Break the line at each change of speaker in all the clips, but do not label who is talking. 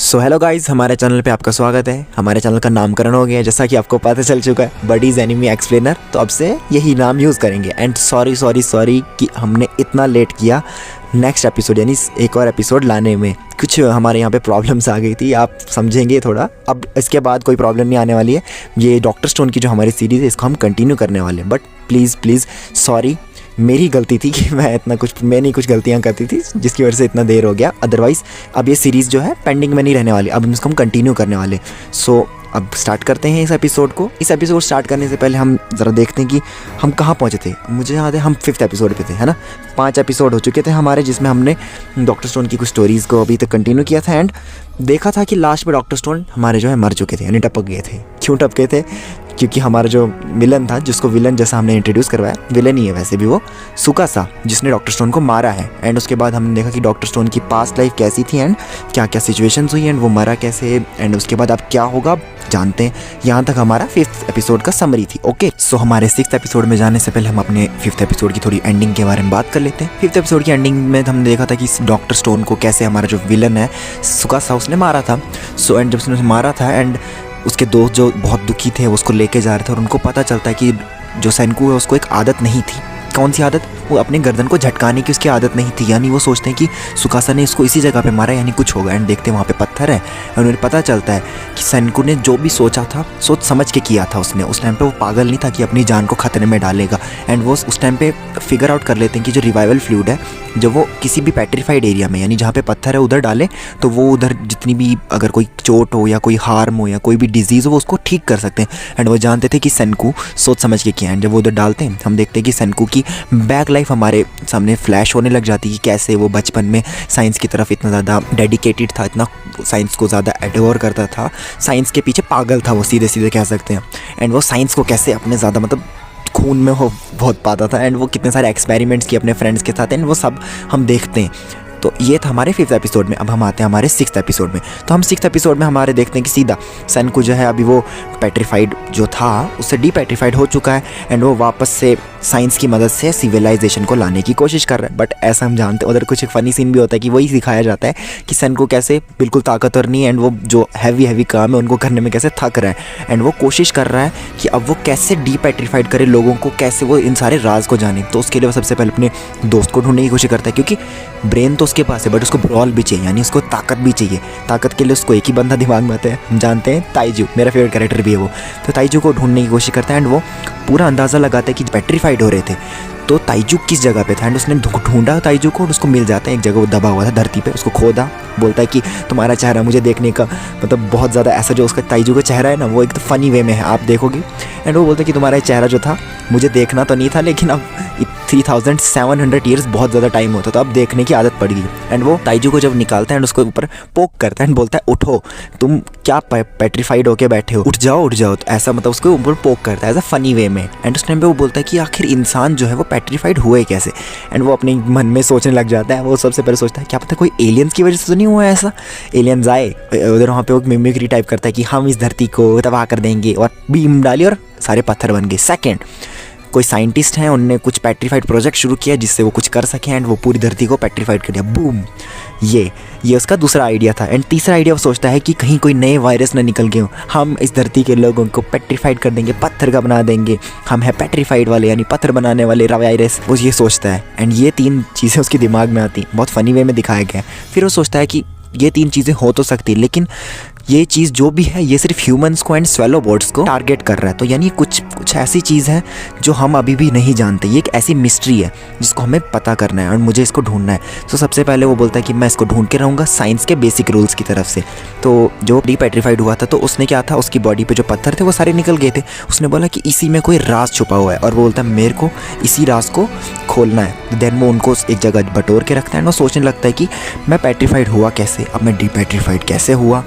So hello guys, हमारे channel पे आपका स्वागत है। हमारे चैनल का नामकरण हो गया है, जैसा कि आपको पता चल चुका है, बडीज़ एनिमी एक्सप्लेनर। तो अब से यही नाम यूज़ करेंगे। एंड सॉरी कि हमने इतना लेट किया नेक्स्ट एपिसोड यानी एक और एपिसोड लाने में। कुछ हमारे यहाँ पे प्रॉब्लम्स आ गई थी, आप समझेंगे थोड़ा। अब इसके बाद कोई प्रॉब्लम नहीं आने वाली है। ये डॉक्टर स्टोन की जो हमारी सीरीज़ है, इसको हम कंटिन्यू करने वाले हैं। बट प्लीज़ सॉरी, मेरी गलती थी कि मैंने कुछ गलतियां करती थी, जिसकी वजह से इतना देर हो गया। अदरवाइज़ अब ये सीरीज़ जो है पेंडिंग में नहीं रहने वाली, अब इसको हम कंटिन्यू करने वाले। सो अब स्टार्ट करते हैं इस एपिसोड को। इस एपिसोड स्टार्ट करने से पहले हम ज़रा देखते हैं कि हम कहाँ पहुँचे थे। मुझे याद है हम 5th एपिसोड पे थे, है ना। 5 एपिसोड हो चुके थे हमारे, जिसमें हमने डॉक्टर स्टोन की कुछ स्टोरीज़ को अभी तक कंटिन्यू किया था। एंड देखा था कि लास्ट में डॉक्टर स्टोन हमारे जो है मर चुके थे, यानी टपक गए थे। क्यों टपके थे? क्योंकि हमारा जो विलन था, जिसको विलन जैसा हमने इंट्रोड्यूस करवाया, विलन ही है वैसे भी वो, सुकासा, जिसने डॉक्टर स्टोन को मारा है। एंड उसके बाद हमने देखा कि डॉक्टर स्टोन की पास्ट लाइफ कैसी थी एंड क्या क्या सिचुएशंस हुई एंड वो मरा कैसे। एंड उसके बाद अब क्या होगा जानते हैं। यहाँ तक हमारा 5th एपिसोड का समरी थी। ओके, सो हमारे 6th एपिसोड में जाने से पहले हम अपने 5th एपिसोड की थोड़ी एंडिंग के बारे में बात कर लेते हैं। 5th एपिसोड की एंडिंग में हमने देखा था कि डॉक्टर स्टोन को कैसे हमारा जो विलन है सुकासा, उसने मारा था। सो एंड जब उसने मारा था एंड उसके दोस्त जो बहुत दुखी थे वो उसको लेके जा रहे थे, और उनको पता चलता है कि जो सेनकू है उसको एक आदत नहीं थी। कौन सी आदत? वो अपने गर्दन को झटकाने की उसकी आदत नहीं थी। यानी वो सोचते हैं कि सुकासा ने इसको इसी जगह पे मारा, यानी कुछ होगा। एंड देखते हैं वहाँ पे पत्थर है और उन्हें पता चलता है कि सेनकू ने जो भी सोचा था सोच समझ के किया था उसने। उस टाइम पे वो पागल नहीं था कि अपनी जान को खतरे में डालेगा। एंड वो उस टाइम पे फिगर आउट कर लेते हैं कि जो रिवाइवल फ्लूइड है, जो वो किसी भी पेट्रीफाइड एरिया में, यानी जहाँ पे पत्थर है उधर डाले तो वो उधर जितनी भी अगर कोई चोट हो या कोई हार्म हो या कोई भी डिजीज़ हो, वो उसको ठीक कर सकते हैं। एंड वो जानते थे कि सेनकू सोच समझ के किया। एंड जब वो उधर डालते हैं, हम देखते हैं कि सेनकू की बैक लाइफ हमारे सामने फ्लैश होने लग जाती है कि कैसे वो बचपन में साइंस की तरफ इतना ज़्यादा डेडिकेटेड था, इतना साइंस को ज़्यादा एडोर करता था, साइंस के पीछे पागल था वो, सीधे कह सकते हैं। एंड वो साइंस को कैसे अपने ज़्यादा मतलब खून में हो बहुत पाता था। एंड वो कितने सारे एक्सपेरिमेंट्स किए अपने फ्रेंड्स के साथ, एंड वो सब हम देखते हैं। तो ये था हमारे 5th एपिसोड में। अब हम आते हैं हमारे 6th एपिसोड में। तो हम 6th एपिसोड में हमारे देखते हैं कि सीधा सेनकू जो है अभी वो पेट्रीफाइड जो था उससे डीपेट्रीफाइड हो चुका है। एंड वो वापस से साइंस की मदद से सिविलाइजेशन को लाने की कोशिश कर रहा है। बट ऐसा हम जानते हैं, उधर कुछ एक फ़नी सीन भी होता है कि वही सिखाया जाता है कि सेनकू कैसे बिल्कुल ताकतवर नहीं है एंड वो जो हैवी काम है उनको करने में कैसे थक रहा है। एंड वो कोशिश कर रहा है कि अब वो कैसे डीपेट्रीफाइड करे लोगों को, कैसे वो इन सारे राज को जाने। तो उसके लिए वो सबसे पहले अपने दोस्त को ढूंढने की कोशिश करता है, क्योंकि ब्रेन तो उसके पास है बट उसको ब्रॉल भी चाहिए, यानी उसको ताकत भी चाहिए। ताकत के लिए उसको एक ही बंदा दिमाग में आता है, हम जानते हैं ताइजू, मेरा फेवरेट कैरेक्टर भी है वो। तो ताइजू को ढूंढने की कोशिश करता है एंड वो पूरा अंदाज़ा लगाता है कि पेट्रीफाइड हो रहे थे तो ताइजू किस जगह पे था। एंड उसने ढूंढा ताइजू को और उसको मिल जाता है एक जगह, वो दबा हुआ था धरती पे। उसको खोदा, बोलता है कि तुम्हारा चेहरा मुझे देखने का मतलब बहुत ज़्यादा ऐसा, जो उसका ताइजू का चेहरा है ना वो एक तो फ़नी वे में है, आप देखोगे। एंड वो बोलता है कि तुम्हारा चेहरा जो था मुझे देखना तो नहीं था, लेकिन अब 3700 ईयर्स बहुत ज़्यादा टाइम होता, तो अब देखने की आदत पड़ गई। एंड वो ताइजू को जब निकालता है एंड उसको ऊपर पोक करता है एंड बोलता है उठो, तुम क्या पेट्रीफाइड होके बैठे हो, उठ जाओ। तो ऐसा मतलब उसको ऊपर पोक करता है एज अ फनी वे में। एंड उस टाइम पे वो बोलता है कि आखिर इंसान जो है वो पेट्रीफाइड हुए कैसे। एंड वो अपने मन में सोचने लग जाता है। वो सबसे पहले सोचता है क्या पता कोई एलियंस की वजह से तो नहीं हुआ ऐसा, एलियंस आए उधर, वहाँ पे वो मिमिक्री टाइप करता है कि हम इस धरती को तबाह कर देंगे, और बीम डाली और सारे पत्थर बन गए। सेकेंड, कोई साइंटिस्ट हैं, उनने कुछ पेट्रीफाइड प्रोजेक्ट शुरू किया जिससे वो कुछ कर सके एंड वो पूरी धरती को पेट्रीफाइड कर दिया, बूम। ये उसका दूसरा आइडिया था। एंड तीसरा आइडिया वो सोचता है कि कहीं कोई नए वायरस ना निकल गए हो, हम इस धरती के लोगों को पेट्रीफाइड कर देंगे, पत्थर का बना देंगे, हम है पेट्रीफाइड वाले यानी पत्थर बनाने वाले वायरस। वो ये सोचता है एंड ये 3 चीज़ें उसके दिमाग में आती, बहुत फ़नी वे में दिखाया गया है। फिर वो सोचता है कि ये 3 चीज़ें हो तो सकती, लेकिन ये चीज़ जो भी है ये सिर्फ ह्यूमंस को एंड स्वेलो बोर्ड्स को टारगेट कर रहा है। तो यानी कुछ ऐसी चीज़ है जो हम अभी भी नहीं जानते, ये एक ऐसी मिस्ट्री है जिसको हमें पता करना है और मुझे इसको ढूंढना है। तो सबसे पहले वो बोलता है कि मैं इसको ढूंढ के रहूँगा साइंस के बेसिक रूल्स की तरफ से। तो जो डीपेट्रीफाइड हुआ था तो उसने क्या था, उसकी बॉडी पे जो पत्थर थे वो सारे निकल गए थे। उसने बोला कि इसी में कोई राज छुपा हुआ है, और वो बोलता है मेरे को इसी राज को खोलना है। देन वो उनको एक जगह बटोर के रखता है और वो सोचने लगता है कि मैं पेट्रीफाइड हुआ कैसे, अब मैं डीपेट्रीफाइड कैसे हुआ।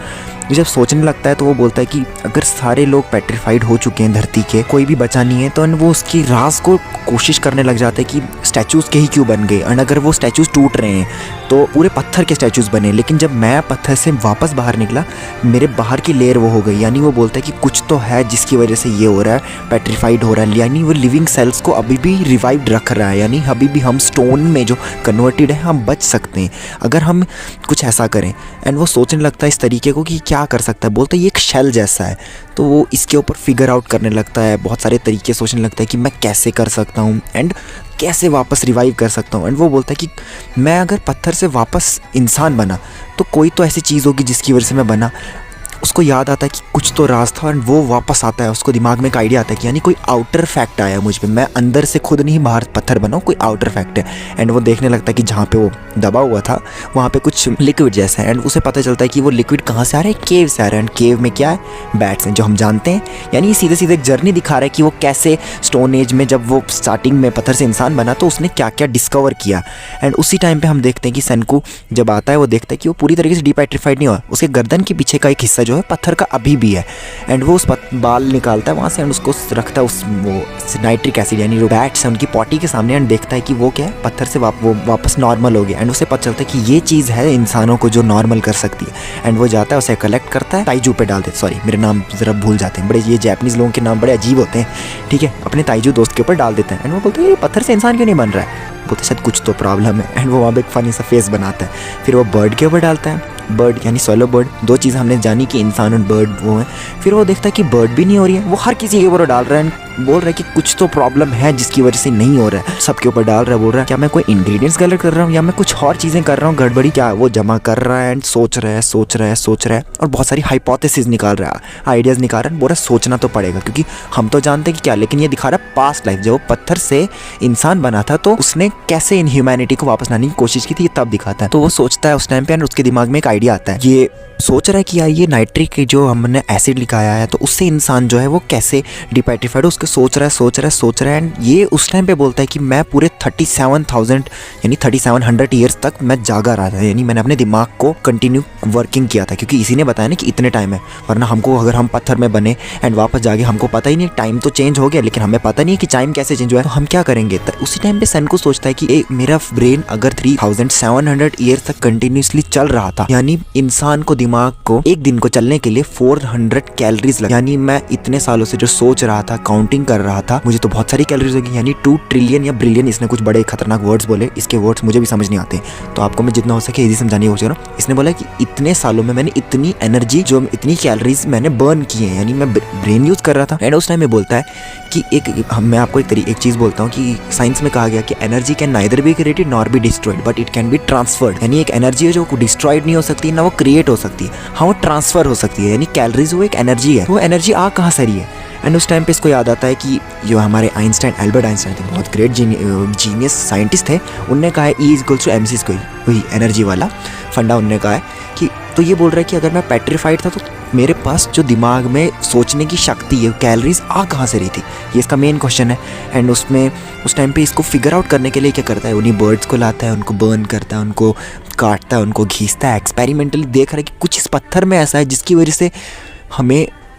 जब सोचने लगता है तो वो बोलता है कि अगर सारे लोग पेट्रीफाइड हो चुके हैं धरती के, कोई भी बचा नहीं है, तो वो उसकी राज को कोशिश करने लग जाता है कि स्टैचूज़ के ही क्यों बन गए। एंड अगर वो स्टैचूज़ टूट रहे हैं तो पूरे पत्थर के स्टैचूज़ बने, लेकिन जब मैं पत्थर से वापस बाहर निकला मेरे बाहर की लेयर वो हो गई। यानी वो बोलता है कि कुछ तो है जिसकी वजह से ये हो रहा है, पेट्रीफाइड हो रहा है। यानी वो लिविंग सेल्स को अभी भी रिवाइव्ड रख रहा है, यानी अभी भी हम स्टोन में जो कन्वर्टेड है हम बच सकते हैं अगर हम कुछ ऐसा करें। एंड वो सोचने लगता है इस तरीके को कि क्या कर सकता है। बोलता है ये एक शेल जैसा है, तो वो इसके ऊपर फिगर आउट करने लगता है, बहुत सारे तरीके सोचने लगता है कि मैं कैसे कर सकता हूँ एंड कैसे वापस रिवाइव कर सकता हूँ। एंड वो बोलता है कि मैं अगर पत्थर से वापस इंसान बना तो कोई तो ऐसी चीज़ होगी जिसकी वजह से मैं बना। उसको याद आता है कि कुछ तो राज था एंड वो वापस आता है, उसको दिमाग में एक आइडिया आता है कि यानी कोई आउटर फैक्ट आया मुझ पे, मैं अंदर से खुद नहीं बाहर पत्थर बना हूँ, कोई आउटर फैक्ट है। एंड वो देखने लगता है कि जहाँ पे वो दबा हुआ था वहाँ पे कुछ लिक्विड जैसा है। एंड उसे पता चलता है कि वो लिक्विड कहाँ से आ रहा है, केव से आ रहा है। एंड केव में क्या है, बैट्स हैं जो हम जानते हैं। यानी सीधे सीधे एक जर्नी दिखा रहा है कि वो कैसे स्टोन एज में जब वो स्टार्टिंग में पत्थर से इंसान बना तो उसने क्या क्या डिस्कवर किया। एंड उसी टाइम पे हम देखते हैं कि सेनकू जब आता है वो देखता है कि वो पूरी तरीके से डिपेट्रीफाइड नहीं हुआ, उसके गर्दन के पीछे का एक हिस्सा जो है पत्थर का अभी भी है। एंड वो उस बाल निकालता है वहाँ से एंड उसको रखता है उस वो नाइट्रिक एसिड यानी जो बैट्स है उनकी पॉटी के सामने। एंड देखता है कि वो क्या है, पत्थर से वो वापस नॉर्मल हो गया। एंड उसे पता चलता है कि ये चीज़ है इंसानों को जो नॉर्मल कर सकती है। एंड वो जाता है उसे कलेक्ट करता है, ताइजू पे डाल देता, सॉरी मेरे नाम ज़रा भूल जाते हैं, बड़े ये जापानीज़ लोगों के नाम बड़े अजीब होते हैं, ठीक है, अपने ताइजू दोस्त के ऊपर डाल देते हैं। एंड वो बोलते हैं ये पत्थर से इंसान क्यों नहीं बन रहा है, बोलते शायद कुछ तो प्रॉब्लम है। एंड वो वहाँ पे एक फनी सा फेस बनाता है। फिर वो बर्ड के ऊपर डालता है, बर्ड यानी सोलो बर्ड, दो चीज़ हमने जानी कि इंसान और बर्ड वो है। फिर वो देखता है कि बर्ड भी नहीं हो रही है, वो हर किसी के ऊपर डाल रहा है, बोल रहा है कि कुछ तो प्रॉब्लम है जिसकी वजह से नहीं हो रहा है, सबके ऊपर डाल रहा है। बोल रहा है क्या मैं कोई इंग्रेडिएंट्स गलत कर रहा हूँ या मैं कुछ और चीज़ें कर रहा हूँ गड़बड़ी, क्या वो जमा कर रहा है एंड सोच रहा है और बहुत सारी हाइपोथेसिस निकाल रहा है, आइडियाज़ निकाल रहा है। बोल रहा सोचना तो पड़ेगा क्योंकि हम तो जानते हैं कि क्या, लेकिन ये दिखा रहा है पास्ट लाइफ, जब वो पत्थर से इंसान बना था तो उसने कैसे इन ह्यूमैनिटी को वापस लाने की कोशिश की थी, ये तब दिखाता है। तो वो सोचता है उस टाइम पे एंड उसके दिमाग में एक आइडिया आता है, ये सोच रहा है कि यार ये नाइट्रिक जो हमने एसिड लिखाया है तो उससे इंसान जो है वो कैसे डिपेट्रीफाइड, उसके सोच रहा है एंड ये उस टाइम पे बोलता है कि मैं पूरे 37,000 यानी 3700 ईयर्स तक मैं जागा रहा था, यानी मैंने अपने दिमाग को कंटिन्यू वर्किंग किया था क्योंकि इसी ने बताया ना कि इतने टाइम है, वरना हमको अगर हम पत्थर में बने एंड वापस जाके हमको पता ही नहीं, टाइम तो चेंज हो गया लेकिन हमें पता नहीं है कि टाइम कैसे चेंज हुआ है, तो हम क्या करेंगे। तो उसी टाइम पे सेनकू सोचता है कि मेरा ब्रेन अगर 3700 ईयर्स तक कंटिन्यूसली चल रहा था, यानी इंसान को दिमाग को एक दिन को चलने के लिए 400 कैलोरीज लगे, यानी मैं इतने सालों से जो सोच रहा था, काउंटिंग कर रहा था, मुझे तो बहुत सारी कैलोरीज लगी, यानी 2 ट्रिलियन या ब्रिलियन, इसने कुछ बड़े खतरनाक वर्ड्स बोले, इसके वर्ड्स मुझे भी समझ नहीं आते तो आपको मैं जितना हो सके इजी समझाने की कोशिश कर रहा हूँ। इसने बोला कि इतने सालों में मैंने इतनी एनर्जी जो इतनी कैलोरीज मैंने बर्न की है, यानी मैं ब्रेन यूज कर रहा था। एंड उस टाइम में बोलता है कि मैं आपको एक चीज़ बोलता हूँ कि साइंस में कहा गया कि energy can neither be created nor be destroyed but it can be transferred, यानी एक एनर्जी है जो डिस्ट्रॉयड नहीं हो सकती ना वो क्रिएट हो सकती है, हाँ वो ट्रांसफर हो सकती है, यानी कैलोरीज वो एक एनर्जी है, वो एनर्जी आ कहाँ से रही है। एंड उस टाइम पे इसको याद आता है कि जो हमारे एल्बर्ट आइंस्टाइन थे, बहुत ग्रेट जीनियस साइंटिस्ट थे, उनने कहा है E=mc², वही एनर्जी वाला फंडा उनने कहा है कि, तो ये बोल रहा है कि अगर मैं पेट्रीफाइड था तो मेरे पास जो दिमाग में सोचने की शक्ति है, कैलोरीज आ कहाँ से रही थी, ये इसका मेन क्वेश्चन है। एंड उसमें उस टाइम पे इसको फिगर आउट करने के लिए क्या करता है, उन्हीं बर्ड्स को लाता है, उनको बर्न करता है, उनको काटता है, उनको घीसता है, एक्सपेरिमेंटली देख रहा है कि कुछ इस पत्थर में ऐसा है जिसकी वजह से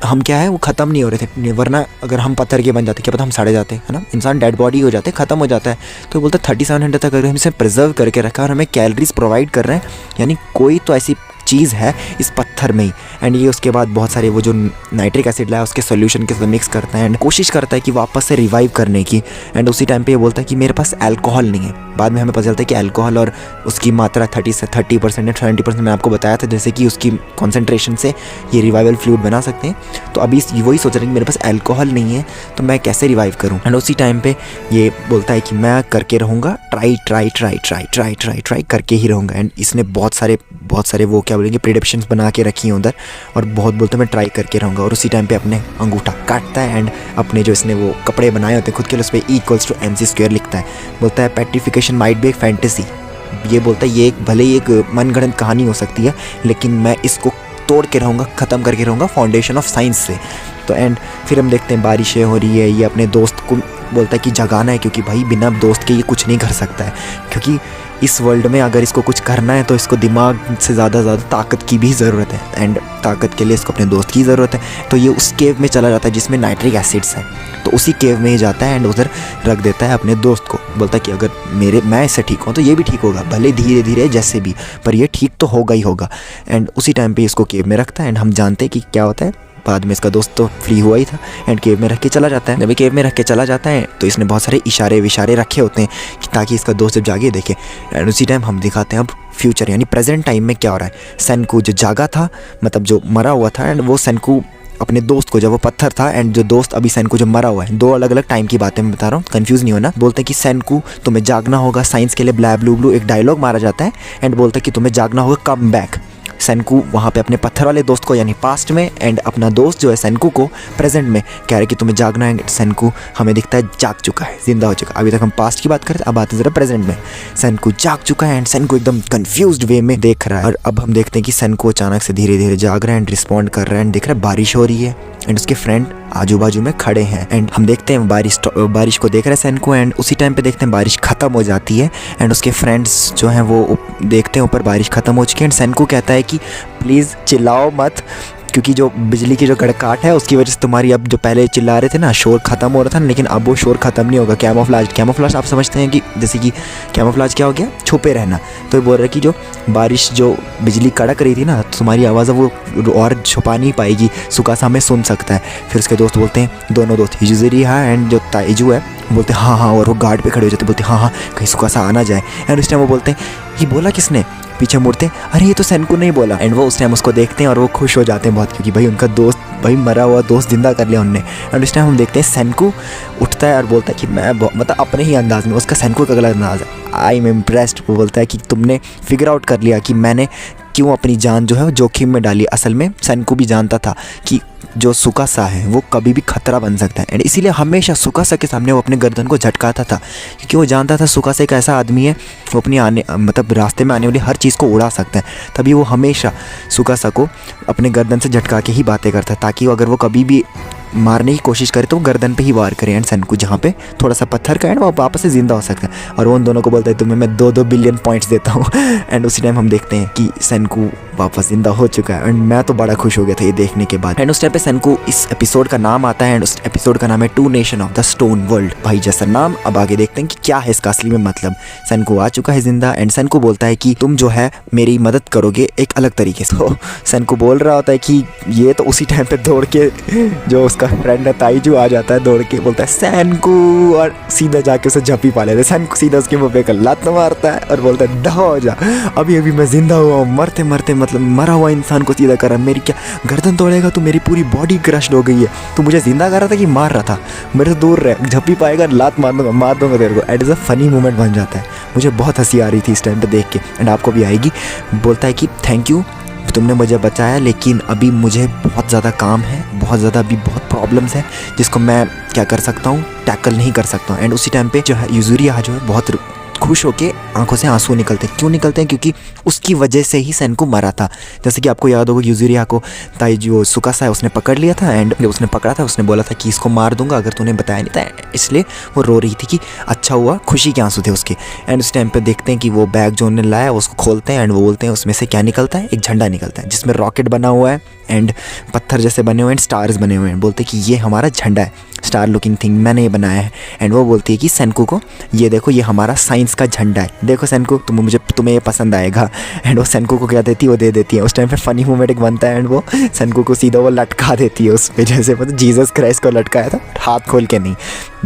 हम क्या है वो ख़त्म नहीं हो रहे थे, वरना अगर हम पत्थर के बन जाते क्या पता हम सड़े जाते है ना, इंसान डेड बॉडी हो जाते, ख़त्म हो जाता है। तो बोलते 3700 तक अगर हम इसे प्रिजर्व करके रखा और हमें कैलोरीज प्रोवाइड कर रहे हैं, यानी कोई तो ऐसी चीज़ है इस पत्थर में ही। एंड ये उसके बाद बहुत सारे वो जो नाइट्रिक एसिड लाया उसके सोल्यूशन के साथ मिक्स करता है एंड कोशिश करता है कि वापस से रिवाइव करने की। एंड उसी टाइम पे ये बोलता है कि मेरे पास अल्कोहल नहीं है। बाद में हमें पता चलता है कि अल्कोहल और उसकी मात्रा 30% या 70% मैंने आपको बताया था, जैसे कि उसकी कॉन्सेंट्रेशन से ये रिवाइवल फ्लूइड बना सकते हैं। तो अभी वही सोच रहे हैं कि मेरे पास अल्कोहल नहीं है तो मैं कैसे रिवाइव करूँ। एंड उसी टाइम पे ये बोलता है कि मैं करके रहूँगा, ट्राई करके ही रहूँगा। एंड इसने बहुत सारे वो क्या बोलेंगे प्रिडिक्शंस बना के रखी हैं उधर, और बहुत बोलते मैं ट्राई करके रहूँगा। और उसी टाइम पे अपने अंगूठा काटता है एंड अपने जो इसने वो कपड़े बनाए होते हैं खुद के लिए, उस पर E=mc² लिखता है। बोलता है पेट्रिफिकेशन माइट बी एक फैंटेसी, ये बोलता है ये भले ही एक मनगढ़ंत कहानी हो सकती है लेकिन मैं इसको तोड़ के रहूँगा, ख़त्म करके रहूँगा फाउंडेशन ऑफ साइंस से। तो एंड फिर हम देखते हैं बारिशें हो रही है, ये अपने दोस्त को बोलता है कि जगाना है क्योंकि भाई बिना दोस्त के ये कुछ नहीं कर सकता है, क्योंकि इस वर्ल्ड में अगर इसको कुछ करना है तो इसको दिमाग से ज़्यादा ताकत की भी ज़रूरत है, एंड ताकत के लिए इसको अपने दोस्त की ज़रूरत है। तो ये उस केव में चला जाता है जिसमें नाइट्रिक एसिड्स है, तो उसी केव में ही जाता है एंड उधर रख देता है अपने दोस्त को। बोलता है कि अगर मैं इससे ठीक हूँ तो ये भी ठीक होगा, भले धीरे धीरे जैसे भी, पर ये ठीक तो होगा ही होगा। एंड उसी टाइम पे इसको केव में रखता है एंड हम जानते हैं कि क्या होता है। बाद में इसका दोस्त तो फ्री हुआ ही था एंड केव में रख के चला जाता है। जब केव में रख के चला जाता है तो इसने बहुत सारे इशारे विशारे रखे होते हैं कि ताकि इसका दोस्त जब जागे देखे। एंड उसी टाइम हम दिखाते हैं अब फ्यूचर यानी प्रेजेंट टाइम में क्या हो रहा है। सेनकू जो जागा था, मतलब जो मरा हुआ था, एंड वो सेनकू अपने दोस्त को, जब वो पत्थर था एंड जो दोस्त अभी सेनकू जो मरा हुआ है, दो अलग अलग टाइम की बातें मैं बता रहा हूँ, कंफ्यूज नहीं होना। बोलते हैं कि सेनकू तुम्हें जागना होगा, साइंस के लिए ब्लैब ब्लू ब्लू एक डायलॉग मारा जाता है एंड बोलते हैं कि तुम्हें जागना होगा, कम बैक। सेनकू वहाँ पे अपने पत्थर वाले दोस्त को यानी पास्ट में, एंड अपना दोस्त जो है सेनकू को प्रेजेंट में कह रहे कि तुम्हें जागना है। सेनकू हमें दिखता है जाग चुका है, जिंदा हो चुका है। अभी तक हम पास्ट की बात कर रहे थे, अब आते जरा प्रेजेंट में। सेनकू जाग चुका है एंड सेनकू एकदम कंफ्यूज्ड वे में देख रहा है। और अब हम देखते हैं कि सेनकू अचानक से धीरे धीरे जाग रहा है एंड रिस्पॉन्ड कर रहा है एंड देख रहा है बारिश हो रही है एंड उसके फ्रेंड आजू बाजू में खड़े हैं। एंड हम देखते हैं बारिश को देख रहे हैं सेनकू, एंड उसी टाइम पे देखते हैं बारिश खत्म हो जाती है एंड उसके फ्रेंड्स जो हैं वो देखते हैं ऊपर बारिश खत्म हो चुकी है। एंड सेनकू कहता है कि प्लीज़ चिल्लाओ मत, क्योंकि जो बिजली की जो गड़काट है उसकी वजह से तुम्हारी, अब जो पहले चिल्ला रहे थे ना, शोर खत्म हो रहा था, लेकिन अब वो शोर खत्म नहीं होगा। कैमोफ्लाज आप समझते हैं कि जैसे कि कैमोफ्लाज क्या हो गया, छुपे रहना। तो ये बोल रहे कि जो बारिश जो बिजली कड़क रही थी ना, तो तुम्हारी आवाज़ वो और छुपा नहीं पाएगी, सुकासा में सुन सकता है। फिर उसके दोस्त बोलते हैं, दोनों दोस्त हिजुरिया एंड जो ताइजू है, बोलते हैं हाँ, और वो गार्ड पे खड़े हो जाते, बोलते हैं हाँ कहीं सुकासा आ ना जाए। एंड उस टाइम वो बोलते हैं ये बोला किसने, पीछे मुड़ते, अरे ये तो सेनकू नहीं बोला। एंड वो उस टाइम उसको देखते हैं और वो खुश हो जाते हैं बहुत, क्योंकि भाई उनका दोस्त, भाई मरा हुआ दोस्त जिंदा कर लिया उनने। एंड उस टाइम हम देखते हैं सेनकू उठता है और बोलता है कि मैं मतलब अपने ही अंदाज में, उसका सेनकू का अगला अंदाज है, आई एम इम्प्रेस्ड। वो बोलता है कि तुमने फिगर आउट कर लिया कि मैंने क्यों अपनी जान जो है वो जोखिम में डाली। असल में सेनकू भी जानता था कि जो सुकासा है वो कभी भी खतरा बन सकता है, एंड इसीलिए हमेशा सुकासा के सामने वो अपने गर्दन को झटकाता था, क्योंकि वो जानता था सुकासा एक ऐसा आदमी है वो अपनी मतलब रास्ते में आने वाली हर चीज़ को उड़ा सकता है। तभी वो हमेशा सुकासा को अपने गर्दन से झटका के ही बातें करता है, ताकि अगर वो कभी भी मारने की कोशिश करे तो वो गर्दन पे ही वार करे। एंड सेनकू जहाँ पे थोड़ा सा पत्थर का है वो वापस से जिंदा हो सकता है, और वो उन दोनों को बोलता है तुम्हें मैं 2-2 बिलियन पॉइंट्स देता हूँ। एंड उसी टाइम हम देखते हैं कि सेनकू वापस जिंदा हो चुका है, एंड मैं तो बड़ा खुश हो गया था ये देखने के बाद। एंड उस टाइम पे सेनकू, इस एपिसोड का नाम आता है, एंड उस एपिसोड का नाम है 2 nation of the stone world, भाई जैसा नाम। अब आगे देखते हैं कि क्या है इसका असली में मतलब। सेनकू आ चुका है जिंदा, एंड सेनकू बोलता है कि तुम जो है मेरी मदद करोगे एक अलग तरीके से। तो सेनकू बोल रहा होता है कि ये, तो उसी टाइम पे दौड़ के जो उसका फ्रेंड है ताइजू आ जाता है, दौड़ के बोलता है सेनकू, और सीधा जाके उसे झपी पा लेता है। सेनकू सीधा उसके मुंह पे एक लात मारता है और बोलता है दहो हो जा, अभी अभी मैं जिंदा हुआ हूँ, मरते मरते मतलब मरा हुआ इंसान को सीधा कर रहा, मेरी क्या गर्दन तोड़ेगा तो मेरी पूरी बॉडी क्रश्ड हो गई है, तू मुझे जिंदा कर रहा था कि मार रहा था, मेरे से दूर रह, झपी पाएगा लात मार दूंगा तेरे को। It is a funny moment बन जाता है, मुझे बहुत हंसी आ रही थी इस टाइम पे देख के, एंड आपको भी आएगी। बोलता है कि थैंक यू तुमने मुझे बचाया, लेकिन अभी मुझे बहुत ज़्यादा काम है, बहुत ज़्यादा अभी बहुत प्रॉब्लम्स है जिसको मैं क्या कर सकता हूँ, टैकल नहीं कर सकता हूँ। एंड उसी टाइम पे जो है यूजुरिया जो है बहुत खुश होके आंखों से आंसू निकलते हैं। क्यों निकलते हैं? क्योंकि उसकी वजह से ही सेनकू मरा था। जैसे कि आपको याद होगा यूजुरिया को ताइजू सुकासा है उसने पकड़ लिया था, एंड जब उसने पकड़ा था उसने बोला था कि इसको मार दूंगा अगर तूने बताया नहीं था, इसलिए वो रो रही थी कि अच्छा हुआ, खुशी के आंसू थे उसके। एंड उस टाइम पे देखते हैं कि वो बैग जो उन्होंने लाया उसको खोलते हैं, एंड वो बोलते हैं उसमें से क्या निकलता है, एक झंडा निकलता है जिसमें रॉकेट बना हुआ है एंड पत्थर जैसे बने हुए हैं, स्टार्स बने हुए हैं। बोलते हैं कि ये हमारा झंडा है, स्टार लुकिंग थिंग मैंने ये बनाया है। एंड वो बोलती है कि सेनकू को ये देखो, ये हमारा साइंस का झंडा है, देखो सेनकू तुम्हें ये पसंद आएगा। एंड वो सेनकू को क्या देती है, वो दे देती है। उस टाइम पे फनी मोमेंट एक बनता है, एंड वो सेनकू को सीधा वो लटका देती है उस पर, जैसे मतलब जीसस क्राइस्ट को लटकाया था, हाथ खोल के नहीं।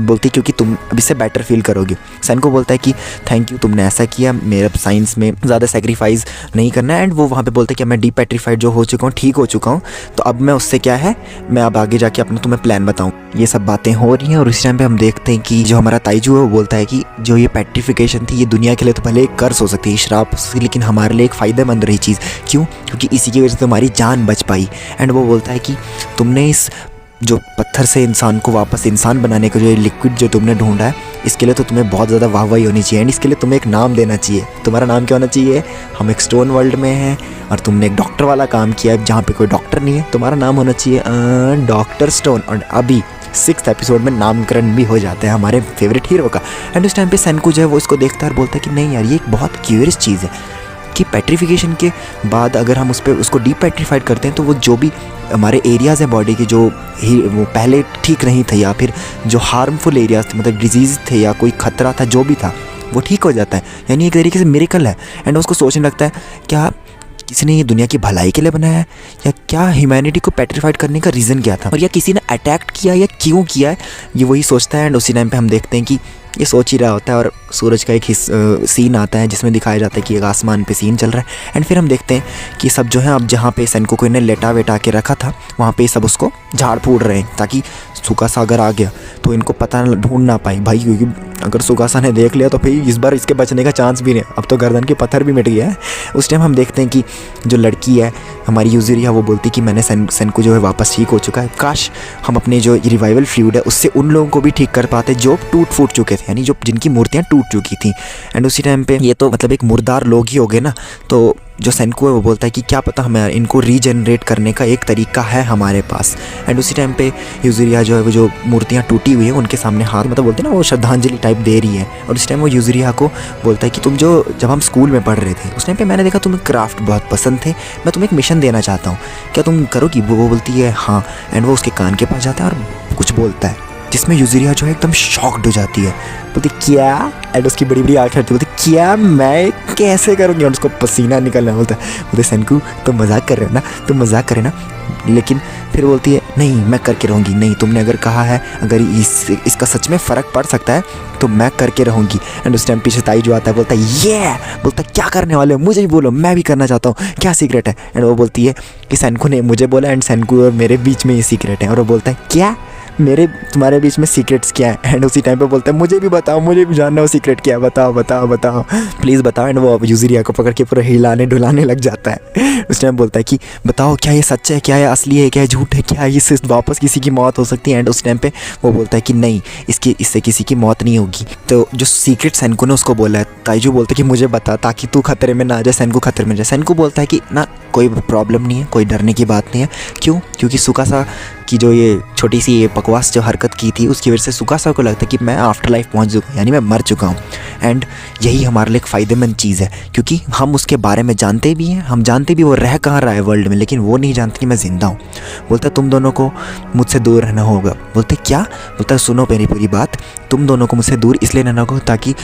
बोलती क्योंकि तुम अब इससे बेटर फील करोगे। सेनकू बोलता है कि थैंक यू तुमने ऐसा किया, मेरा साइंस में ज़्यादा सेक्रीफाइस नहीं करना है। एंड वो वहाँ पे बोलते हैं कि मैं डीपेट्रीफाइड जो हो चुका हूँ, ठीक हो चुका हूँ, तो अब मैं उससे क्या है, मैं अब आगे जाके अपना तुम्हें प्लान बताऊँ। ये सब बातें हो रही हैं, और इस टाइम पे हम देखते हैं कि जो हमारा ताइजू है वो बोलता है कि जो ये पेट्रिफिकेशन थी, ये दुनिया के लिए तो भले एक कर्स हो सकती है, श्राप, लेकिन हमारे लिए एक फ़ायदेमंद रही चीज़। क्यों? क्योंकि इसी की वजह से तुम्हारी जान बच पाई। एंड वो बोलता है कि तुमने इस जो पत्थर से इंसान को वापस इंसान बनाने का जो लिक्विड जो तुमने ढूंढा है, इसके लिए तो तुम्हें बहुत ज़्यादा वाहवाही होनी चाहिए, एंड इसके लिए तुम्हें एक नाम देना चाहिए। तुम्हारा नाम क्या होना चाहिए? हम एक स्टोन वर्ल्ड में हैं और तुमने एक डॉक्टर वाला काम किया है जहाँ पे कोई डॉक्टर नहीं है, तुम्हारा नाम होना चाहिए डॉक्टर स्टोन। और अभी 6th एपिसोड में नामकरण भी हो जाता है हमारे फेवरेट हीरो का। एंड उस टाइम पे सेनकू जो है वो इसको देखता है और बोलता है कि नहीं यार, ये एक बहुत क्यूरियस चीज़ है कि पेट्रीफिकेशन के बाद अगर हम उसको डीपेट्रीफाइड करते हैं तो वो जो भी हमारे एरियाज़ हैं बॉडी के जो वो पहले ठीक नहीं थे या फिर जो हार्मफुल एरियाज थे, मतलब डिजीज़ थे या कोई खतरा था जो भी था, वो ठीक हो जाता है। यानी एक तरीके से मिरेकल है। एंड उसको सोचने लगता है क्या किसी ने ये दुनिया की भलाई के लिए बनाया है, या क्या ह्यूमैनिटी को पेट्रीफाइड करने का रीज़न क्या था, और या किसी ने अटैक किया या क्यों किया है, ये वही सोचता है। एंड उसी टाइम पे हम देखते हैं कि ये सोच ही रहा होता है और सूरज का एक सीन आता है जिसमें दिखाया जाता है कि एक आसमान पे सीन चल रहा है। एंड फिर हम देखते हैं कि सब जो है अब जहाँ पे सेनकू को इन्हें लेटा वेटा के रखा था वहाँ पे सब उसको झाड़ फूड़ रहे हैं ताकि सुकासा अगर आ गया तो इनको पता ढूंढ ना पाए भाई, क्योंकि अगर सुकासा ने देख लिया तो फिर इस बार इसके बचने का चांस भी नहीं। अब तो गर्दन के पत्थर भी मिट गया है। उस टाइम हम देखते हैं कि जो लड़की है हमारी यूजुरिया, वो बोलती कि मैंने सेनकू जो है वापस ठीक हो चुका है, काश हम अपने जो रिवाइवल फ्लूइड है उससे उन लोगों को भी ठीक कर पाते जो टूट फूट चुके थे, यानी जो जिनकी मूर्तियाँ टूट चुकी थी। एंड उसी टाइम पे ये तो मतलब एक मुर्दार लोग ही हो गए ना, तो जो सेनकू है वो बोलता है कि क्या पता हमें इनको रीजनरेट करने का एक तरीका है हमारे पास। एंड उसी टाइम पे यूजुरिया जो है वो जो मूर्तियाँ टूटी हुई हैं उनके सामने हाथ मतलब बोलते हैं ना वो श्रद्धांजलि टाइप दे रही है। और उस टाइम वो यूजुरिया को बोलता है कि तुम जब हम स्कूल में पढ़ रहे थे उस टाइम पे मैंने देखा तुम्हें क्राफ्ट बहुत पसंद थे, मैं तुम्हें एक मिशन देना चाहता हूँ, क्या तुम करोगी? वो बोलती है हाँ। एंड वो उसके कान के पास जाता है और कुछ बोलता है जिसमें यूजुरिया जो है एकदम शॉक्ड हो जाती है, बोलती क्या? एंड उसकी बड़ी बड़ी आँखें हटती, बोलती क्या मैं कैसे करूँगी? और उसको पसीना निकलना बोलते सेनकू तुम मजाक कर रहे हो ना, तुम मजाक कर रहे हो ना। लेकिन फिर बोलती है नहीं मैं करके रहूँगी, नहीं तुमने अगर कहा है अगर इसका सच में फ़र्क पड़ सकता है तो मैं करके रहूँगी। एंड उस टाइम पीछे ताई जो आता है बोलता है ये, बोलता क्या करने वाले हो, मुझे भी बोलो मैं भी करना चाहता हूँ, क्या सीक्रेट है? एंड वो बोलती है कि सेनकू ने मुझे बोला एंड सेनकू और मेरे बीच में ये सीक्रेट है। और वो बोलता है क्या मेरे तुम्हारे बीच में सीक्रेट्स क्या है? एंड उसी टाइम पे बोलता है मुझे भी बताओ, मुझे भी जानना हो सीक्रेट क्या है, बताओ बताओ बताओ प्लीज़ बताओ। एंड वो यूजुरिया को पकड़ के पूरा हिलाने डुलाने लग जाता है। उस टाइम बोलता है कि बताओ क्या ये सच है, क्या ये असली है, क्या झूठ है, क्या इससे वापस किसी की मौत हो सकती है? एंड उस टाइम पे वो बोलता है कि नहीं इससे किसी की मौत नहीं होगी। तो जो सीक्रेट सेनकू ने उसको बोला है, ताइजू बोलता है कि मुझे बता ताकि तू खतरे में ना आ जाए, सेनकू खतरे में जाए। सेनकू बोलता है कि ना कोई प्रॉब्लम नहीं है, कोई डरने की बात नहीं है। क्यों? क्योंकि सुकासा की जो ये छोटी सी ये बकवास जो हरकत की थी उसकी वजह से सुकासा को लगता है कि मैं आफ्टर लाइफ पहुँच चुका हूँ, यानी मैं मर चुका हूँ। एंड यही हमारे लिए एक फ़ायदेमंद चीज़ है क्योंकि हम उसके बारे में जानते भी हैं, हम जानते भी वो रह कहाँ रहा है वर्ल्ड में, लेकिन वो नहीं जानते कि मैं ज़िंदा हूँ। बोलता है तुम दोनों को मुझसे दूर रहना होगा। बोलते क्या? बोलता है सुनो मेरी पूरी बात, तुम दोनों को मुझसे दूर इसलिए रहना होगा ताकि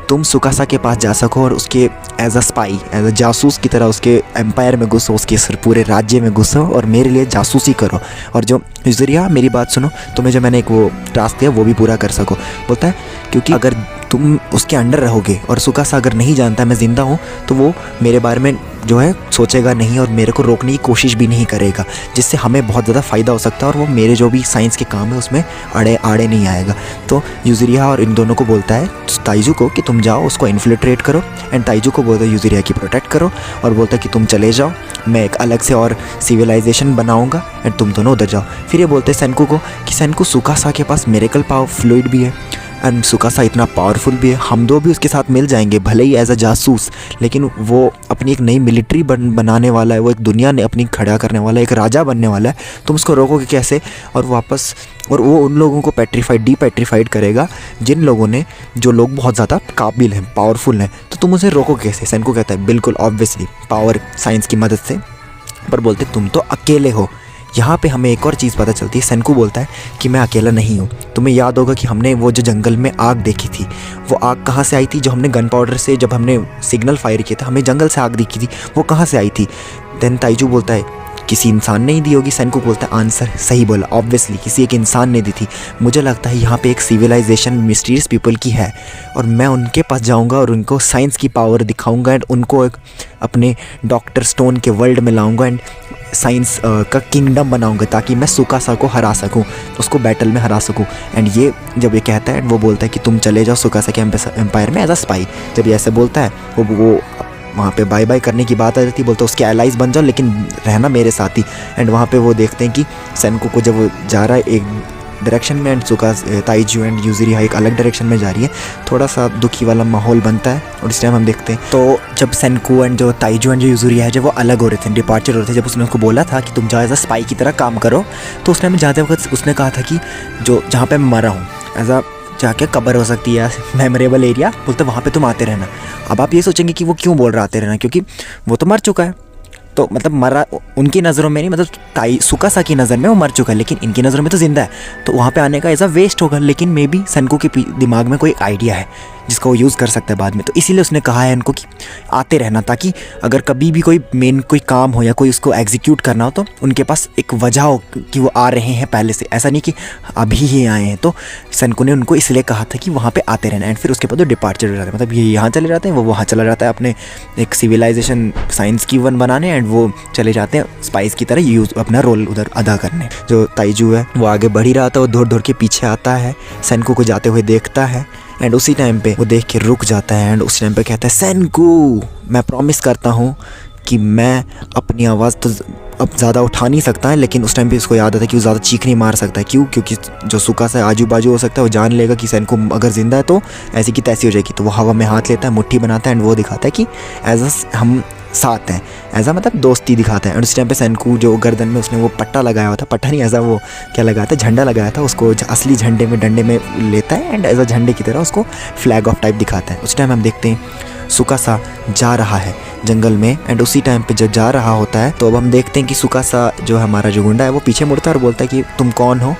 तुम सुकासा के पास जा सको और उसके as a spy, as a जासूस की तरह उसके एम्पायर में घुसो, उसके पूरे राज्य में घुसो और मेरे लिए जासूसी करो। और जो यूजुरिया मेरी बात सुनो, तुम्हें जो मैंने एक वो टास्क दिया वो भी पूरा कर सको। बोलता है क्योंकि अगर तुम उसके अंडर रहोगे और सुकासा अगर नहीं जानता मैं ज़िंदा हूँ तो वो मेरे बारे में जो है सोचेगा नहीं और मेरे को रोकने की कोशिश भी नहीं करेगा, जिससे हमें बहुत ज़्यादा फ़ायदा हो सकता है और वो मेरे जो भी साइंस के काम है उसमें आड़े नहीं आएगा। तो यूजुरिया और इन दोनों को बोलता है ताइजू को कि तुम जाओ उसको इन्फिल्ट्रेट करो, एंड ताइजू को बोलता है यूजुरिया की प्रोटेक्ट करो, और बोलता है कि तुम चले जाओ, मैं एक अलग से और सिविलाइजेशन बनाऊँगा एंड तुम दोनों उधर जाओ। फिर ये बोलते हैं सेनकू को कि सेनकू सुकासा के पास मिरेकल पावर फ्लूइड भी है एंड सुकासा इतना पावरफुल भी है, हम दो भी उसके साथ मिल जाएंगे भले ही एज अ जासूस, लेकिन वो अपनी एक नई मिलिट्री बनाने वाला है, वो एक दुनिया ने अपनी खड़ा करने वाला है, एक राजा बनने वाला है। तुम उसको रोकोगे कैसे? और वो उन लोगों को डीपेट्रीफाइड करेगा जिन लोगों ने जो लोग बहुत ज़्यादा काबिल हैं, पावरफुल हैं, तो तुम उसे रोकोगे कैसे? सेनकू कहता है बिल्कुल ऑब्वियसली पावर साइंस की मदद से, पर बोलते तुम तो अकेले हो। यहाँ पे हमें एक और चीज़ पता चलती है, सेनकू बोलता है कि मैं अकेला नहीं हूँ। तुम्हें याद होगा कि हमने वो जो जंगल में आग देखी थी, वो आग कहाँ से आई थी? जो हमने गन पाउडर से जब हमने सिग्नल फायर किया था, हमें जंगल से आग दिखी थी, वो कहाँ से आई थी? देन ताइजू बोलता है किसी इंसान ने ही दी होगी। सेनकू बोलता है आंसर सही बोला, ऑब्वियसली किसी एक इंसान ने दी थी। मुझे लगता है यहाँ पे एक सिविलाइजेशन मिस्टीरियस पीपल की है और मैं उनके पास जाऊँगा और उनको साइंस की पावर दिखाऊँगा एंड उनको एक अपने डॉक्टर स्टोन के वर्ल्ड में लाऊँगा एंड साइंस का किंगडम बनाऊंगा ताकि मैं सुकासा को हरा सकूं, उसको बैटल में हरा सकूं। एंड ये जब ये कहता है वो बोलता है कि तुम चले जाओ सुकासा के एम्पायर में एज अ स्पाई। जब ये ऐसे बोलता है वो वहाँ पे बाय बाय करने की बात आ जाती है, बोलता है उसके एलाइज बन जाओ लेकिन रहना मेरे साथ ही। एंड वहाँ पे वो देखते हैं कि सेनकू को जब वो जा रहा है एक डायरेक्शन में एंड सुका ताइजू एंड यूजुरिहा एक अलग डायरेक्शन में जा रही है। थोड़ा सा दुखी वाला माहौल बनता है और इस टाइम हम देखते हैं तो जब सेनकू एंड जो ताइजू एंड जो यूजुरिहा है जब वो अलग हो रहे थे, डिपार्चर हो रहे थे, जब उसने उसको बोला था कि तुम जाओ एज अ स्पाई की तरह काम करो, तो उस टाइम जाते वक्त उसने कहा था कि जो जहाँ पे मैं मरा हूँ एज अ जाके कब्र हो सकती है मेमोरेबल एरिया, बोलते वहाँ पे तुम आते रहना। अब आप ये सोचेंगे कि वो क्यों बोल रहा आते रहना, क्योंकि वो तो मर चुका है। तो मतलब मरा उनकी नज़रों में नहीं, मतलब सुकासा की नज़र में वो मर चुका है, लेकिन इनकी नज़रों में तो ज़िंदा है, तो वहाँ पे आने का एज अ वेस्ट होगा। लेकिन मे बी सेनकू के दिमाग में कोई आइडिया है जिसका वो यूज़ कर सकता है बाद में, तो इसीलिए उसने कहा है इनको कि आते रहना, ताकि अगर कभी भी कोई मेन कोई काम हो या कोई उसको एग्जीक्यूट करना हो तो उनके पास एक वजह हो कि वो आ रहे हैं पहले से, ऐसा नहीं कि अभी ही आए हैं। तो सेनकू ने उनको इसलिए कहा था कि वहाँ पे आते रहना। एंड फिर उसके बाद वो डिपार्चर हो जाते हैं, मतलब ये यहाँ चले जाते हैं, वो वहाँ चला जाता है अपने एक सिविलाइजेशन साइंस की वन बनाने, एंड वो चले जाते हैं स्पाइस की तरह यूज़ अपना रोल उधर अदा करने। जो ताइजू है वो आगे बढ़ ही रहा था, वो दौड़ दौड़ के पीछे आता है, सेनकू को जाते हुए देखता है एंड उसी टाइम पे वो देख के रुक जाता है एंड उसी टाइम पे कहता है सेनकू मैं प्रॉमिस करता हूँ कि मैं अपनी आवाज़ तो अब ज़्यादा उठा नहीं सकता है, लेकिन उस टाइम पे उसको याद आता है कि वो ज़्यादा चीख नहीं मार सकता है। क्यों? क्योंकि जो सुकासा आजू बाजू हो सकता है वो जान लेगा कि सेनकू अगर ज़िंदा है तो ऐसी की तैसी हो जाएगी। तो वो हवा में हाथ लेता है, मुट्ठी बनाता है एंड वो दिखाता है कि एज अ हम साथ हैं, ऐसा मतलब दोस्ती दिखाता है। और उस टाइम पे सेनकू जो गर्दन में उसने वो पट्टा लगाया हुआ था, पट्टा नहीं ऐसा वो क्या लगाया था, झंडा लगाया था, उसको असली झंडे में डंडे में लेता है एंड एज अ झंडे की तरह उसको फ्लैग ऑफ टाइप दिखाता है। उस टाइम हम देखते हैं सुकासा जा रहा है जंगल में एंड उसी टाइम पे जब जा रहा होता है तो अब हम देखते हैं कि सुकासा जो हमारा जो गुंडा है वो पीछे मुड़ता है और बोलता है कि तुम कौन हो,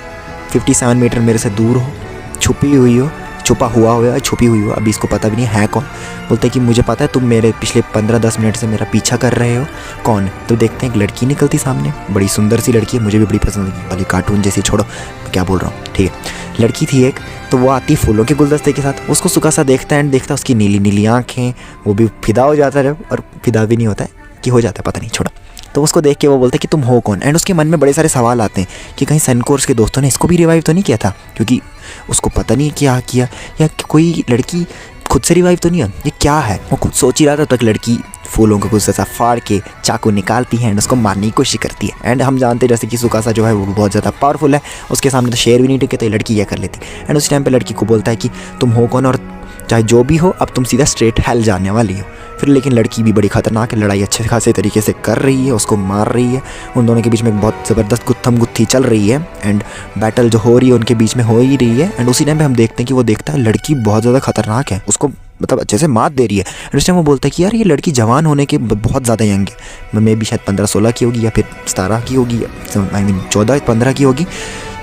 57 मीटर मेरे से दूर हो, छुपी हुई हो, छुपा हुआ हो या छुपी हुई हो, अभी इसको पता भी नहीं है कौन। बोलते हैं कि मुझे पता है तुम मेरे पिछले 15-10 मिनट से मेरा पीछा कर रहे हो, कौन है? तो देखते हैं एक लड़की निकलती सामने, बड़ी सुंदर सी लड़की है, मुझे भी बड़ी पसंद है वाली कार्टून जैसी, छोड़ो क्या बोल रहा हूँ, ठीक है। लड़की थी एक, तो वो आती फूलों के गुलदस्ते के साथ, उसको सुकासा देखता है एंड देखता है उसकी नीली नीली आँखें, वो भी फिदा हो जाता है जब, और फिदा भी नहीं होता है कि हो जाता है पता नहीं, छोड़ो। तो उसको देख के वो बोलते हैं कि तुम हो कौन, एंड उसके मन में बड़े सारे सवाल आते हैं कि कहीं सेनकू और उसके दोस्तों ने इसको भी रिवाइव तो नहीं किया था, क्योंकि उसको पता नहीं क्या किया, या कोई लड़की खुद से रिवाइव तो नहीं है, ये क्या है। वो खुद सोच ही रहा था तब तक लड़की फूलों को गुस्सा सा फाड़ के चाकू निकालती है एंड उसको मारने की कोशिश करती है। एंड हम जानते हैं जैसे कि सुकासा जो है वो बहुत ज़्यादा पावरफुल है, उसके सामने तो शेर भी नहीं टिके, तो लड़की यह कर लेती। एंड उस टाइम पे लड़की को बोलता है कि तुम हो कौन और चाहे जो भी हो अब तुम सीधा स्ट्रेट हेल जाने वाली हो। फिर लेकिन लड़की भी बड़ी खतरनाक है, लड़ाई अच्छे खासे तरीके से कर रही है, उसको मार रही है, उन दोनों के बीच में एक बहुत ज़बरदस्त गुत्थम गुत्थी चल रही है एंड बैटल जो हो रही है उनके बीच में हो ही रही है। एंड उसी टाइम पे हम देखते हैं कि वो देखता है लड़की बहुत ज़्यादा खतरनाक है, उसको मतलब अच्छे से मात दे रही है। एंड उस टाइम वो बोलता है कि यार ये लड़की जवान होने के बहुत ज़्यादा यंग है, मे भी शायद 15-16 की होगी या फिर 17 की होगी, आई मीन 14-15 की होगी,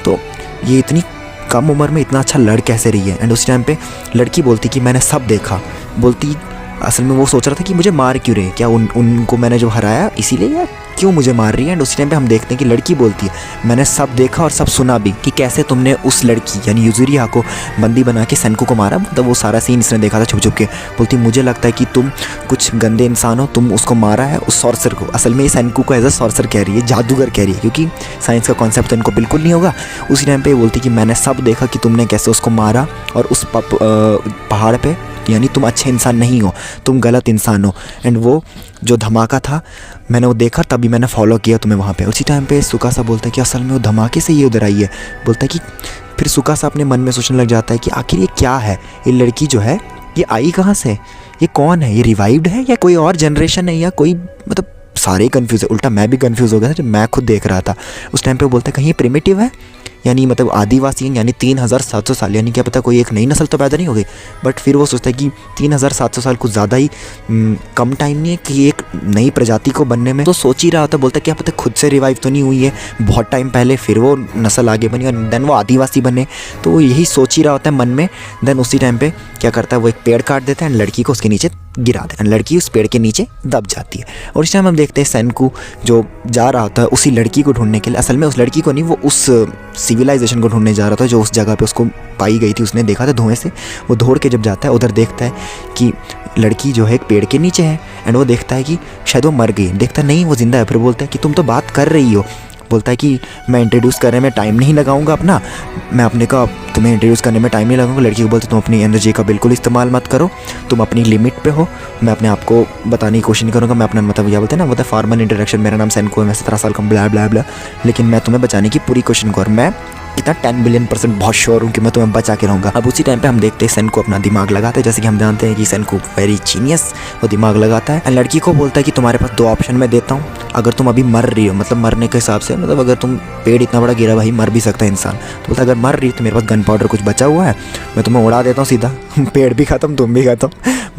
तो ये इतनी कम उम्र में इतना अच्छा लड़ कैसे रही है। एंड उस टाइम पे लड़की बोलती कि मैंने सब देखा, बोलती असल में वो सोच रहा था कि मुझे मार क्यों रहे, क्या उनको मैंने जो हराया इसीलिए, या क्यों मुझे मार रही है। एंड उसी टाइम पे हम देखते हैं कि लड़की बोलती है मैंने सब देखा और सब सुना भी, कि कैसे तुमने उस लड़की यानी यूजुरिहा को बंदी बना के सेनकू को मारा, मतलब वो सारा सीन इसने देखा था छुप छुप के। बोलती मुझे लगता है कि तुम कुछ गंदे इंसान हो, तुम उसको मारा है उस सॉर्सर को, असल में ये सेनकू को एज अ सॉर्सर कह रही है, जादूगर कह रही है, क्योंकि साइंस का कॉन्सेप्ट तो इनको बिल्कुल नहीं होगा। उसी टाइम पे बोलती कि मैंने सब देखा कि तुमने कैसे उसको मारा और उस पहाड़ पे, यानी तुम अच्छे इंसान नहीं हो, तुम गलत इंसान हो। एंड वो जो धमाका था मैंने वो देखा, तभी मैंने फॉलो किया तुम्हें वहाँ पे। उसी टाइम पे सुकासा बोलता है कि असल में वो धमाके से ये उधर आई है। बोलता है कि फिर सुकासा अपने मन में सोचने लग जाता है कि आखिर ये क्या है, ये लड़की जो है ये आई कहाँ से, ये कौन है, ये रिवाइव्ड है या कोई और जनरेशन है, या कोई मतलब सारे कंफ्यूज है। उल्टा मैं भी कंफ्यूज हो गया था जब मैं खुद देख रहा था। उस टाइम पे बोलता है कहीं ये प्रिमिटिव है, यानी मतलब आदिवासी हैं, यानी 3700 साल, यानी क्या पता कोई एक नई नस्ल तो पैदा नहीं हो गई। बट फिर वो सोचता है कि 3700 साल कुछ ज़्यादा ही कम टाइम नहीं है कि एक नई प्रजाति को बनने में। तो सोच ही रहा होता, बोलता है क्या पता खुद से रिवाइव तो नहीं हुई है बहुत टाइम पहले, फिर वो नस्ल आगे बनी और देन वो आदिवासी बने। तो वो यही सोच ही रहा होता है मन में। देन उसी टाइम पर क्या करता है, वो एक पेड़ काट देता है एंड लड़की को उसके नीचे गिरा देता है, लड़की उस पेड़ के नीचे दब जाती है। और इस टाइम हम देखते हैं सेनकू जो जा रहा होता है उसी लड़की को ढूंढने के लिए, असल में उस लड़की को नहीं, वो उस सिविलाइजेशन को ढूंढने जा रहा था जो उस जगह पे उसको पाई गई थी, उसने देखा था धुएं से। वो दौड़ के जब जाता है उधर देखता है कि लड़की जो है एक पेड़ के नीचे है एंड वो देखता है कि शायद वो मर गई, देखता है नहीं वो जिंदा है। फिर बोलता है कि तुम तो बात कर रही हो, बोलता है कि मैं इंट्रोड्यूस करने में टाइम नहीं लगाऊंगा अपना, मैं अपने का तुम्हें इंट्रोड्यूस करने में टाइम नहीं लगाऊंगा। लड़की को बोलते तुम अपनी एनर्जी का बिल्कुल इस्तेमाल मत करो, तुम अपनी लिमिट पे हो, मैं अपने आप को बताने की कोशिश नहीं करूँगा, मैं अपना मतलब क्या बोलते हैं ना, मतलब फॉर्मल इंट्रोडक्शन, मेरा नाम सेनकू है, मैं 17 साल का, ब्ला ब्ला ब्ला, लेकिन मैं तुम्हें बचाने की पूरी कोशिश करूँ, मैं कितना 10 बिलियन% बहुत श्योर हूँ कि मैं तुम्हें बचा के रहूँगा। अब उसी टाइम पे हम देखते हैं सेनको अपना दिमाग लगाता है, जैसे कि हम जानते हैं कि सेनको वेरी जीनियस, वो दिमाग लगाता है एंड लड़की को बोलता है कि तुम्हारे पास 2 ऑप्शन मैं देता हूँ, अगर तुम अभी मर रही हो, मतलब मरने के हिसाब से, मतलब अगर तुम पेड़ इतना बड़ा गिरा भाई मर भी सकता है इंसान, तो बोलता है अगर मर रही हो तो मेरे पास गन पाउडर कुछ बचा हुआ है, मैं तुम्हें उड़ा देता हूँ सीधा, पेड़ भी खत्म तुम भी खत्म,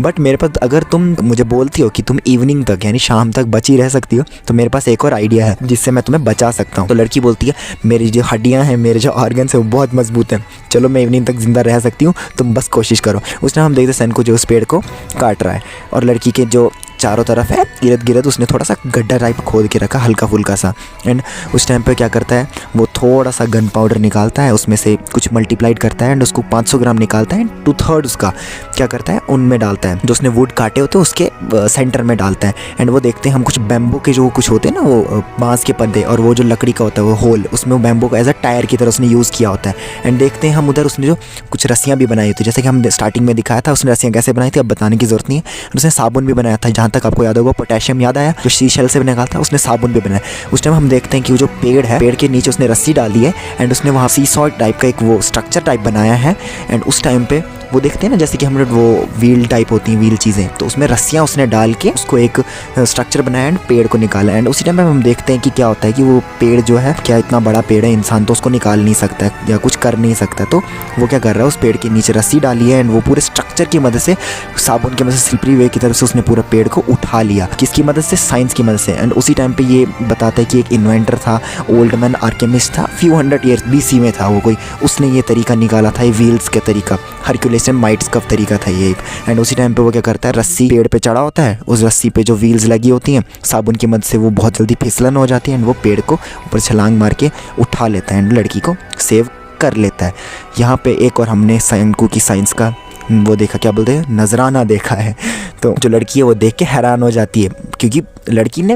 बट मेरे पास अगर तुम मुझे बोलती हो कि तुम इवनिंग तक यानी शाम तक बची रह सकती हो तो मेरे पास एक और आइडिया है जिससे मैं तुम्हें बचा सकता हूँ। तो लड़की बोलती है मेरी जो हड्डियाँ हैं, मेरे जो ऑर्गन्स हैं वो बहुत मजबूत हैं, चलो मैं इवनिंग तक जिंदा रह सकती हूँ, तुम बस कोशिश करो। उस टाइम हम देखते सेनको जो उस पेड़ को काट रहा है और लड़की के जो चारों तरफ है इर्द गिर्द उसने थोड़ा सा गड्ढा टाइप खोद के रखा हल्का फुल्का सा, एंड उस टाइम पे क्या करता है वो थोड़ा सा गन पाउडर निकालता है, उसमें से कुछ मल्टीप्लाइड करता है एंड उसको 500 ग्राम निकालता है, 2/3 उसका क्या करता है उनमें डालता है, जो उसने वुड काटे होते हैं उसके सेंटर में डालता है। एंड वो देखते हैं हम कुछ बैम्बू के जो कुछ होते हैं ना वो बांस के पत्ते और वो जो लकड़ी का होता है वो होल, उसमें वो बैम्बू को एज अ टायर की तरह उसने यूज़ किया होता है। एंड देखते हैं हम उधर उसने जो कुछ रस्सियाँ भी बनाई होती है, जैसे कि हम स्टार्टिंग में दिखाया था उसने रस्सियाँ कैसे बनाई थी अब बताने की जरूरत नहीं है। उसने साबुन भी बनाया था, जहाँ तक आपको याद होगा पोटेशियम याद आया, जो शीशल से निकाला था उसने साबुन भी बनाया। उस टाइम हम देखते हैं कि वो जो पेड़ है, पेड़ के नीचे उसने रस्सी डाली है एंड उसने वहाँ सी सॉल्ट टाइप का एक वो स्ट्रक्चर टाइप बनाया है। एंड उस टाइम पे वो देखते हैं ना जैसे कि हम लोग वो व्हील टाइप होती हैं व्हील चीज़ें, तो उसमें रस्सियाँ उसने डाल के उसको एक स्ट्रक्चर बनाया एंड पेड़ को निकाला। एंड उसी टाइम पे हम देखते हैं कि क्या होता है कि वो पेड़ जो है क्या इतना बड़ा पेड़ है, इंसान तो उसको निकाल नहीं सकता है या कुछ कर नहीं सकता, तो वो क्या कर रहा है उस पेड़ के नीचे रस्सी डाली है एंड वो पूरे स्ट्रक्चर की मदद से साबुन की मदद से स्लिपरी वे की तरफ से उसने पूरा पेड़ को उठा लिया। किसकी मदद से? साइंस की मदद से। एंड उसी टाइम पे ये बताता है कि एक इन्वेंटर था, ओल्ड मैन आर्केमिस्ट था, फ्यू 100 ईयर्स BC में था वो कोई, उसने ये तरीका निकाला था, ये व्हील्स का तरीका, हरक्यूलेशन माइट्स का तरीका था ये एक। एंड उसी टाइम पे वो क्या करता है रस्सी पेड़ पे चढ़ा होता है, उस रस्सी पे जो व्हील्स लगी होती हैं साबुन की मदद से वो बहुत जल्दी फिसलन हो जाती है एंड वो पेड़ को ऊपर छलांग मार के उठा लेता है एंड लड़की को सेव कर लेता है। यहाँ पे एक और हमने सेनको की साइंस का वो देखा, क्या बोलते हैं, नजराना देखा है। तो जो लड़की है वो देख के हैरान हो जाती है, क्योंकि लड़की ने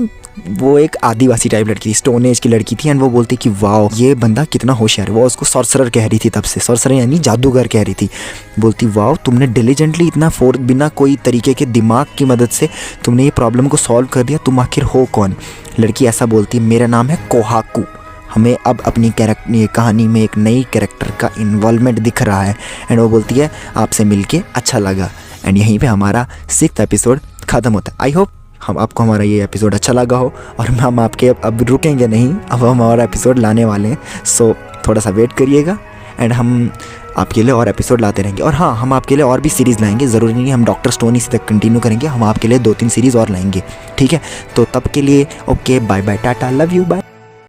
वो एक आदिवासी टाइप लड़की थी, स्टोन एज की लड़की थी एंड वो बोलती कि वाओ ये बंदा कितना होशियार है। वो उसको सॉर्सरर कह रही थी तब से, सॉर्सरर यानी जादूगर कह रही थी। बोलती वाओ तुमने डिलीजेंटली इतना बिना कोई तरीके के दिमाग की मदद से तुमने ये प्रॉब्लम को सॉल्व कर दिया, तुम आखिर हो कौन? लड़की ऐसा बोलती है मेरा नाम है कोहाकू। हमें अब अपनी कहानी में एक नई कैरेक्टर का इन्वॉल्वमेंट दिख रहा है एंड वो बोलती है आपसे मिलके अच्छा लगा। एंड यहीं पे हमारा 6th एपिसोड ख़त्म होता है। आई होप आपको हमारा ये एपिसोड अच्छा लगा हो और हम आपके अब रुकेंगे नहीं, अब हम हमारा एपिसोड लाने वाले हैं, सो थोड़ा सा वेट करिएगा एंड हम आपके लिए और एपिसोड लाते रहेंगे। और हाँ, हम आपके लिए और भी सीरीज़ लाएंगे, ज़रूरी नहीं है हम डॉक्टर स्टोन इसी तक कंटिन्यू करेंगे, हम आपके लिए 2-3 सीरीज़ और लाएंगे, ठीक है? तो तब के लिए okay, bye bye, tata, love you, bye.